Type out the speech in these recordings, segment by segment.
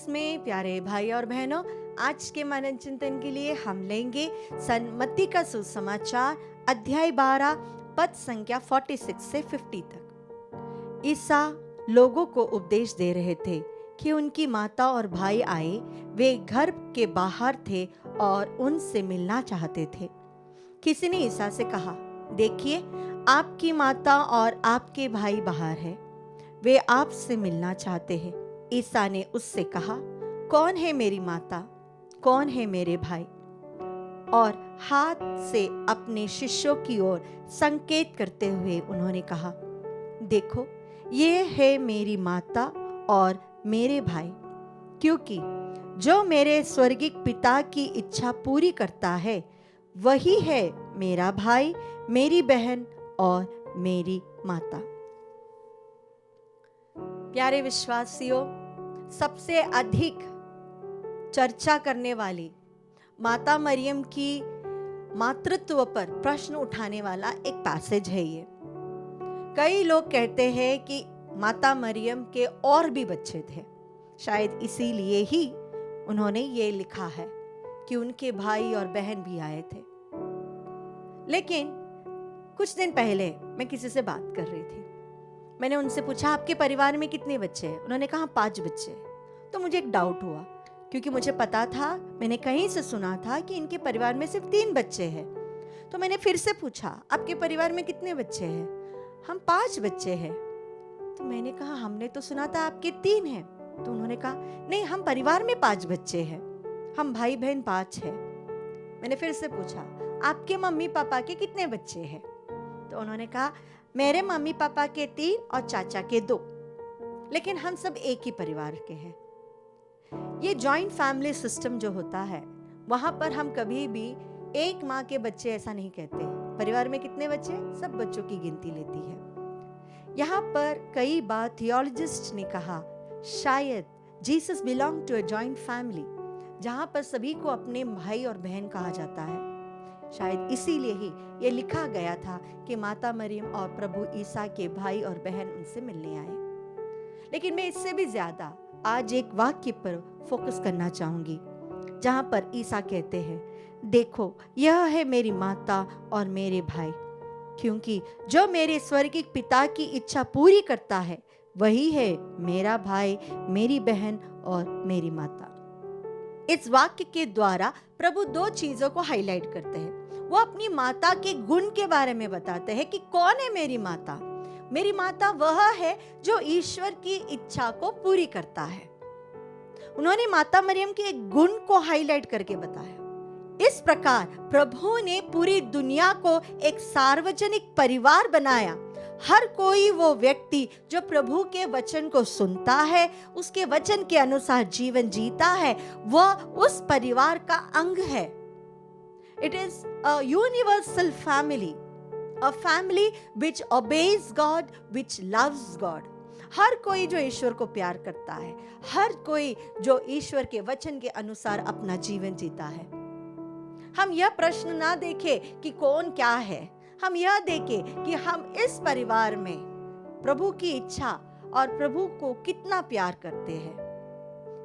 में प्यारे भाई और बहनों, आज के मनन चिंतन के लिए हम लेंगे मत्ती का सुसमाचार अध्याय 12 पद संख्या 46 से 50 तक। ईसा लोगों को उपदेश दे रहे थे कि उनकी माता और भाई आए। वे घर के बाहर थे और उनसे मिलना चाहते थे। किसी ने ईसा से कहा, देखिए आपकी माता और आपके भाई बाहर है, वे आपसे मिलना चाहते हैं। ईसा ने उससे कहा, कौन है मेरी माता, कौन है मेरे भाई? और हाथ से अपने शिष्यों की ओर संकेत करते हुए उन्होंने कहा, देखो ये है मेरी माता और मेरे भाई। क्योंकि जो मेरे स्वर्गिक पिता की इच्छा पूरी करता है वही है मेरा भाई, मेरी बहन और मेरी माता। प्यारे विश्वासियों, सबसे अधिक चर्चा करने वाली माता मरियम की मातृत्व पर प्रश्न उठाने वाला एक पैसेज है ये। कई लोग कहते हैं कि माता मरियम के और भी बच्चे थे, शायद इसीलिए ही उन्होंने ये लिखा है कि उनके भाई और बहन भी आए थे। लेकिन कुछ दिन पहले मैं किसी से बात कर रही थी। मैंने उनसे पूछा, आपके परिवार में कितने बच्चे हैं? उन्होंने कहा 5 बच्चे। तो मुझे एक डाउट हुआ, क्योंकि मुझे पता था, मैंने कहीं से सुना था कि इनके परिवार में सिर्फ 3 बच्चे हैं। तो मैंने फिर से पूछा, आपके परिवार में कितने बच्चे हैं? हम 5 बच्चे हैं। तो मैंने कहा, हमने तो सुना था आपके 3 हैं। तो उन्होंने कहा, नहीं, हम परिवार में 5 बच्चे हैं, हम भाई बहन 5 हैं। मैंने फिर से पूछा, आपके मम्मी पापा के कितने बच्चे हैं? तो उन्होंने कहा, मेरे मम्मी पापा के 3 और चाचा के 2, लेकिन हम सब एक ही परिवार के हैं। ये जॉइंट फैमिली सिस्टम जो होता है, वहां पर हम कभी भी एक माँ के बच्चे ऐसा नहीं कहते। परिवार में कितने बच्चे, सब बच्चों की गिनती लेती है। यहाँ पर कई बार थियोलॉजिस्ट ने कहा, शायद Jesus belong to a joint family, जहां पर सभी को अपने भाई और बहन कहा जाता है। शायद इसीलिए ही ये लिखा गया था कि माता मरियम और प्रभु ईसा के भाई और बहन उनसे मिलने आए। लेकिन मैं इससे भी ज्यादा आज एक वाक्य पर फोकस करना चाहूंगी, जहां पर ईसा कहते हैं, देखो यह है मेरी माता और मेरे भाई। क्योंकि जो मेरे स्वर्गिक पिता की इच्छा पूरी करता है वही है मेरा भाई, मेरी बहन और मेरी माता। इस वाक्य के द्वारा प्रभु 2 चीजों को हाईलाइट करते हैं। वो अपनी माता के गुण के बारे में बताते हैं कि कौन है मेरी माता। मेरी माता वह है जो ईश्वर की इच्छा को पूरी करता है। उन्होंने माता मरियम के एक गुण को हाईलाइट करके बताया। इस प्रकार प्रभु ने पूरी दुनिया को एक सार्वजनिक परिवार बनाया। हर कोई वो व्यक्ति जो प्रभु के वचन को सुनता है, उसके वचन के अनुसार जीवन जीता है, वह उस परिवार का अंग है। It is a universal family, a family which obeys God, which loves God. हर कोई जो ईश्वर को प्यार करता है, हर कोई जो ईश्वर के वचन के अनुसार अपना जीवन जीता है। हम यह प्रश्न ना देखें कि कौन क्या है, हम यह देखें कि हम इस परिवार में प्रभु की इच्छा और प्रभु को कितना प्यार करते हैं।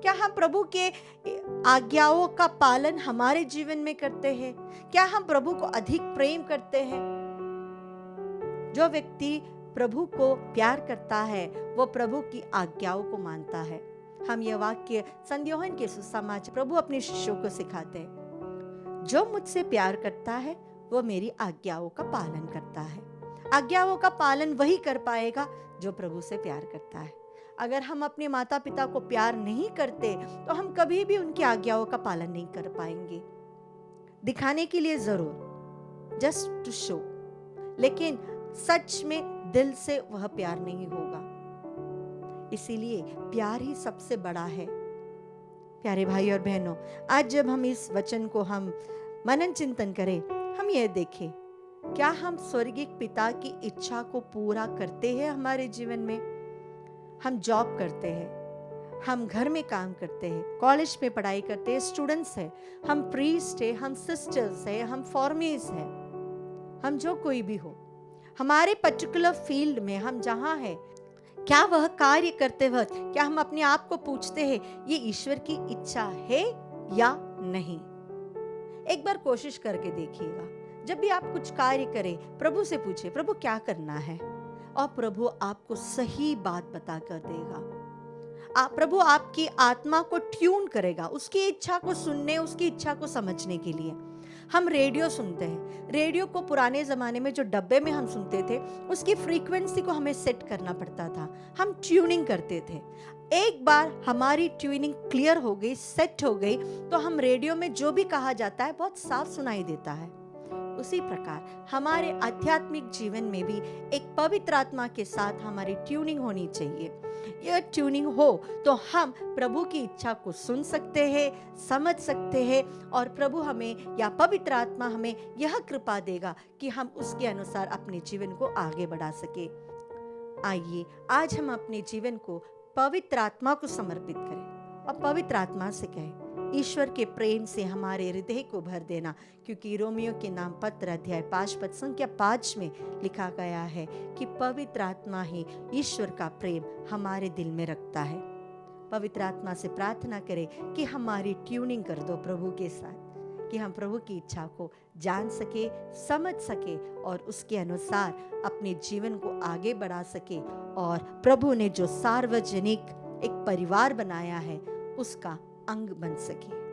क्या हम प्रभु के आज्ञाओं का पालन हमारे जीवन में करते हैं? क्या हम प्रभु को अधिक प्रेम करते हैं? जो व्यक्ति प्रभु को प्यार करता है वो प्रभु की आज्ञाओं को मानता है। हम यह वाक्य संत यूहन्ना के सुसमाचार प्रभु अपने शिष्यों को सिखाते हैं, जो मुझसे प्यार करता है वो मेरी आज्ञाओं का पालन करता है। आज्ञाओं का पालन वही कर पाएगा जो प्रभु से प्यार करता है। अगर हम अपने माता पिता को प्यार नहीं करते तो हम कभी भी उनकी आज्ञाओं का पालन नहीं कर पाएंगे। दिखाने के लिए जरूर, जस्ट टू शो, लेकिन सच में दिल से वह प्यार नहीं होगा। इसीलिए प्यार ही सबसे बड़ा है। प्यारे भाई और बहनों, आज जब हम इस वचन को हम मनन चिंतन करें, हम यह देखें, क्या हम स्वर्गिक पिता की इच्छा को पूरा करते हैं हमारे जीवन में? हम जॉब करते हैं, हम घर में काम करते हैं, कॉलेज में पढ़ाई करते हैं, स्टूडेंट्स हैं, हम प्रीस्ट हैं, हम सिस्टर्स हैं, हम फॉर्मीज हैं, हम जो कोई भी हो, हमारे पर्टिकुलर फील्ड में हम जहां हैं, क्या वह कार्य करते वक्त क्या हम अपने आप को पूछते हैं ये ईश्वर की इच्छा है या नहीं? एक बार कोशिश करके देखिएगा, जब भी आप कुछ कार्य करें, प्रभु से पूछिए, प्रभु क्या करना है, और प्रभु आपको सही बात बता कर देगा। प्रभु आपकी आत्मा को ट्यून करेगा उसकी इच्छा को सुनने, उसकी इच्छा को समझने के लिए। हम रेडियो सुनते हैं, रेडियो को पुराने ज़माने में जो डब्बे में हम सुनते थे, उसकी फ्रीक्वेंसी को हमें सेट करना पड़ता था, हम ट्यूनिंग करते थे। एक बार हमारी ट्यूनिंग क्लियर हो गई, सेट हो गई, तो हम रेडियो में जो भी कहा जाता है बहुत साफ सुनाई देता है। उसी प्रकार हमारे आध्यात्मिक जीवन में भी एक पवित्र आत्मा के साथ हमारी ट्यूनिंग होनी चाहिए। यह ट्यूनिंग हो तो हम प्रभु की इच्छा को सुन सकते हैं, समझ सकते हैं, और प्रभु हमें या पवित्र आत्मा हमें यह कृपा देगा कि हम उसके अनुसार अपने जीवन को आगे बढ़ा सके। आइए आज हम अपने जीवन को पवित्र आत्मा को समर्पित करें और पवित्र आत्मा से कहें, ईश्वर के प्रेम से हमारे हृदय को भर देना, क्योंकि रोमियो के नाम पत्र अध्याय 5 पद संख्या 5 में लिखा गया है कि पवित्र आत्मा ही ईश्वर का प्रेम हमारे दिल में रखता है। पवित्र आत्मा से प्रार्थना करें कि हमारी ट्यूनिंग कर दो प्रभु के साथ, कि हम प्रभु की इच्छा को जान सके, समझ सके और उसके अनुसार अपने जीवन को आगे बढ़ा सके, और प्रभु ने जो सार्वजनिक एक परिवार बनाया है उसका अंग बन सके।